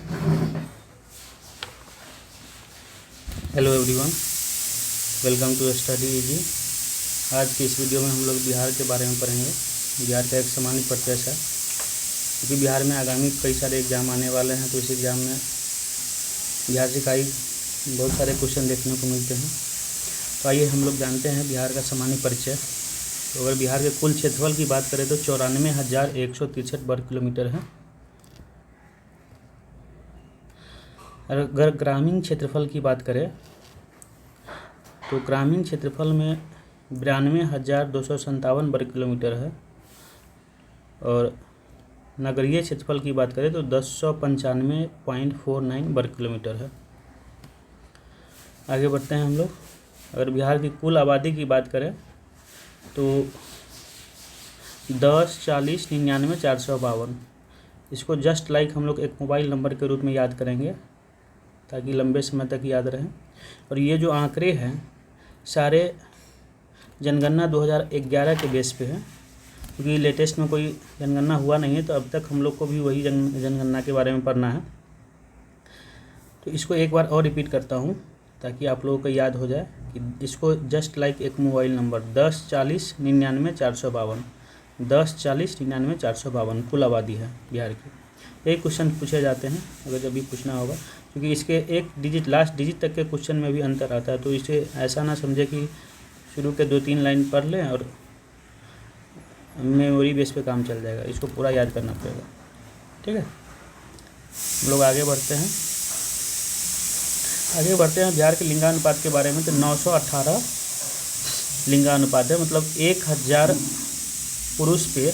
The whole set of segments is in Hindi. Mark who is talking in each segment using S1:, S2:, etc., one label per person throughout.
S1: Hello everyone, welcome to study easy. आज की इस वीडियो में हम लोग बिहार के बारे में पढ़ेंगे। बिहार का एक सामान्य परिचय है, क्योंकि बिहार में आगामी कई सारे एग्ज़ाम आने वाले हैं, तो इस एग्ज़ाम में बिहार से कई बहुत सारे क्वेश्चन देखने को मिलते हैं। तो आइए हम लोग जानते हैं बिहार का सामान्य परिचय। तो अगर बिहार के कुल क्षेत्रफल की बात करें तो 94,163 वर्ग किलोमीटर है। अगर ग्रामीण क्षेत्रफल की बात करें तो ग्रामीण क्षेत्रफल में 92,257 वर्ग किलोमीटर है। और नगरीय क्षेत्रफल की बात करें तो 1095.49 वर्ग किलोमीटर है। आगे बढ़ते हैं हम लोग। अगर बिहार की कुल आबादी की बात करें तो 10, 40, 99, 452। इसको जस्ट लाइक हम लोग एक मोबाइल नंबर के रूप में याद करेंगे ताकि लंबे समय तक याद रहें। और ये जो आंकड़े हैं सारे जनगणना 2011 के बेस पे है, क्योंकि लेटेस्ट में कोई जनगणना हुआ नहीं है, तो अब तक हम लोग को भी वही जनगणना के बारे में पढ़ना है। तो इसको एक बार और रिपीट करता हूँ ताकि आप लोगों को याद हो जाए कि इसको जस्ट लाइक एक मोबाइल नंबर 10, 40, 99, 452, 10, 40, 99, 452 कुल आबादी है बिहार की। यही क्वेश्चन पूछे जाते हैं अगर जब भी पूछना होगा, क्योंकि इसके एक डिजिट लास्ट डिजिट तक के क्वेश्चन में भी अंतर आता है। तो इसे ऐसा ना समझे कि शुरू के 2-3 लाइन पढ़ लें और मेमोरी बेस पे काम चल जाएगा। इसको पूरा याद करना पड़ेगा, ठीक है। हम लोग आगे बढ़ते हैं बिहार के लिंगानुपात के बारे में। तो 918 लिंगानुपात है, मतलब 1000 पुरुष पे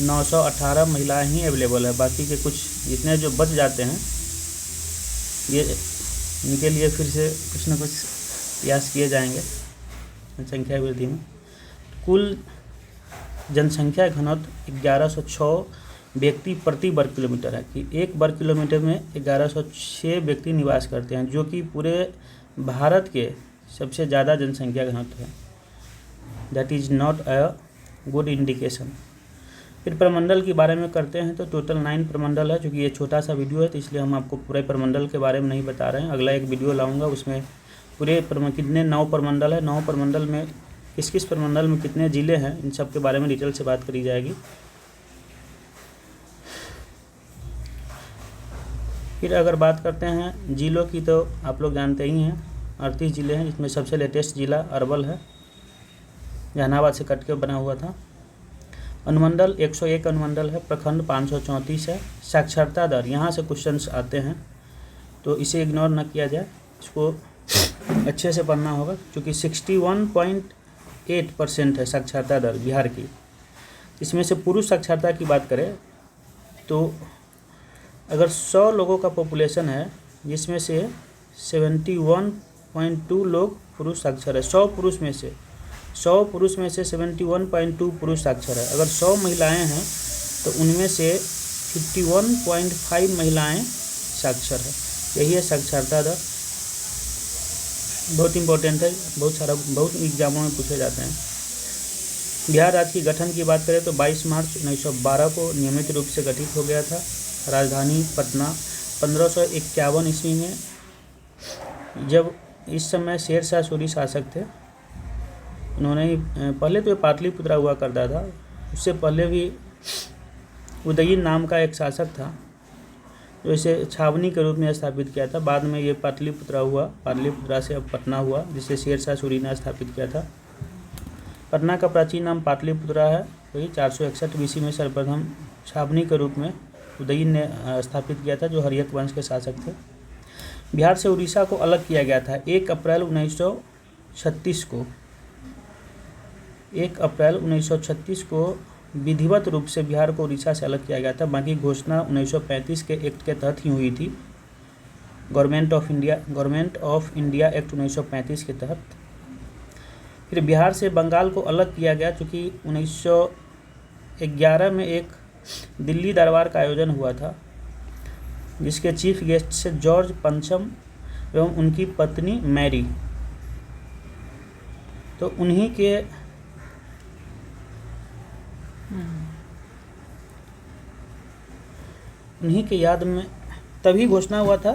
S1: 918 महिलाएं ही अवेलेबल है। बाकी के कुछ जितने जो बच जाते हैं ये इनके लिए फिर से कुछ ना कुछ प्रयास किए जाएंगे जनसंख्या वृद्धि में। कुल जनसंख्या घनत्व 1106 व्यक्ति प्रति वर्ग किलोमीटर है, कि एक वर्ग किलोमीटर में 1106 व्यक्ति निवास करते हैं, जो कि पूरे भारत के सबसे ज़्यादा जनसंख्या घनत्व है। That is not a good indication. फिर प्रमंडल के बारे में करते हैं। तो टोटल 9 प्रमंडल है। चूँकि ये छोटा सा वीडियो है तो इसलिए हम आपको पूरे प्रमंडल के बारे में नहीं बता रहे हैं। अगला एक वीडियो लाऊंगा, उसमें पूरे कितने 9 प्रमंडल है, 9 प्रमंडल में किस किस प्रमंडल में कितने ज़िले हैं, इन सब के बारे में डिटेल से बात करी जाएगी। फिर अगर बात करते हैं ज़िलों की, तो आप लोग जानते ही हैं 38 ज़िले हैं, जिसमें सबसे लेटेस्ट ज़िला अरवल है, जहानाबाद से कट के बना हुआ था। अनुमंडल 101 अनुमंडल है। प्रखंड 534 है। साक्षरता दर, यहाँ से क्वेश्चंस आते हैं तो इसे इग्नोर ना किया जाए, इसको अच्छे से पढ़ना होगा, क्योंकि 61.8% है साक्षरता दर बिहार की। इसमें से पुरुष साक्षरता की बात करें तो अगर 100 लोगों का पॉपुलेशन है, जिसमें से 71.2 लोग पुरुष साक्षर है, 100 पुरुष में से 71.2 पुरुष साक्षर है। अगर 100 महिलाएं हैं तो उनमें से 51.5 महिलाएं साक्षर है। यही है साक्षरता दर। बहुत इंपॉर्टेंट है, बहुत एग्जामों में पूछे जाते हैं। बिहार राज्य की गठन की बात करें तो 22 मार्च 1912 को नियमित रूप से गठित हो गया था। राजधानी पटना 1551 ईस्वी में, जब इस समय शेरशाह सूरी शासक थे। उन्होंने पहले तो पाटलिपुत्रा हुआ करता था, उससे पहले भी उदयीन नाम का एक शासक था जो इसे छावनी के रूप में स्थापित किया था। बाद में ये पाटलिपुत्रा हुआ, पाटलिपुत्रा से अब पटना हुआ, जिसे शेरशाह सूरी ने स्थापित किया था। पटना का प्राचीन नाम पाटलिपुत्रा है। वही 461 BC में सर्वप्रथम छावनी के रूप में उदयीन ने स्थापित किया था, जो हर्यक वंश के शासक थे। बिहार से उड़ीसा को अलग किया गया था 1 अप्रैल 1936 को। 1 अप्रैल 1936 को विधिवत रूप से बिहार को उड़ीसा से अलग किया गया था। बाकी घोषणा 1935 के एक्ट के तहत ही हुई थी, गवर्नमेंट ऑफ इंडिया एक्ट 1935 के तहत। फिर बिहार से बंगाल को अलग किया गया, चूँकि 1911 में एक दिल्ली दरबार का आयोजन हुआ था, जिसके चीफ गेस्ट से जॉर्ज पंचम एवं उनकी पत्नी मैरी। तो उन्हीं के याद में तभी घोषणा हुआ था,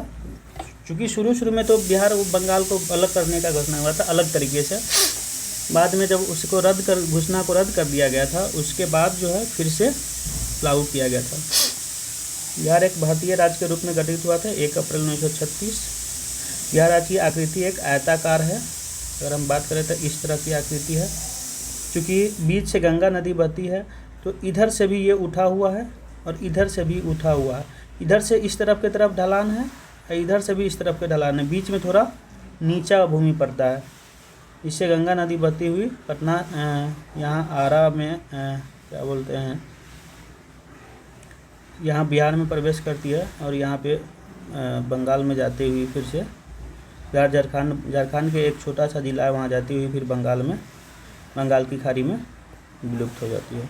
S1: क्योंकि शुरू में तो बिहार बंगाल को अलग करने का घोषणा हुआ था अलग तरीके से। बाद में जब उसको घोषणा को रद्द कर दिया गया था, उसके बाद जो है फिर से लागू किया गया था। बिहार एक भारतीय राज्य के रूप में गठित हुआ था 1 अप्रैल 1936। बिहार राज्य की आकृति एक आयताकार है। अगर हम बात करें तो इस तरह की आकृति है। चूँकि बीच से गंगा नदी बहती है तो इधर से भी ये उठा हुआ है और इधर से भी उठा हुआ है। इधर से इस तरफ की तरफ ढलान है और इधर से भी इस तरफ के ढलान है। बीच में थोड़ा नीचा भूमि पड़ता है। इससे गंगा नदी बहती हुई पटना यहाँ आरा में क्या बोलते हैं, यहाँ बिहार में प्रवेश करती है और यहाँ पे बंगाल में जाते हुए फिर से बिहार झारखंड के एक छोटा सा जिला है, वहाँ जाती हुई फिर बंगाल की खाड़ी में विलुप्त हो जाती है।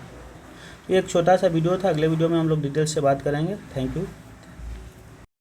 S1: ये एक छोटा सा वीडियो था। अगले वीडियो में हम लोग डिटेल से बात करेंगे। Thank you.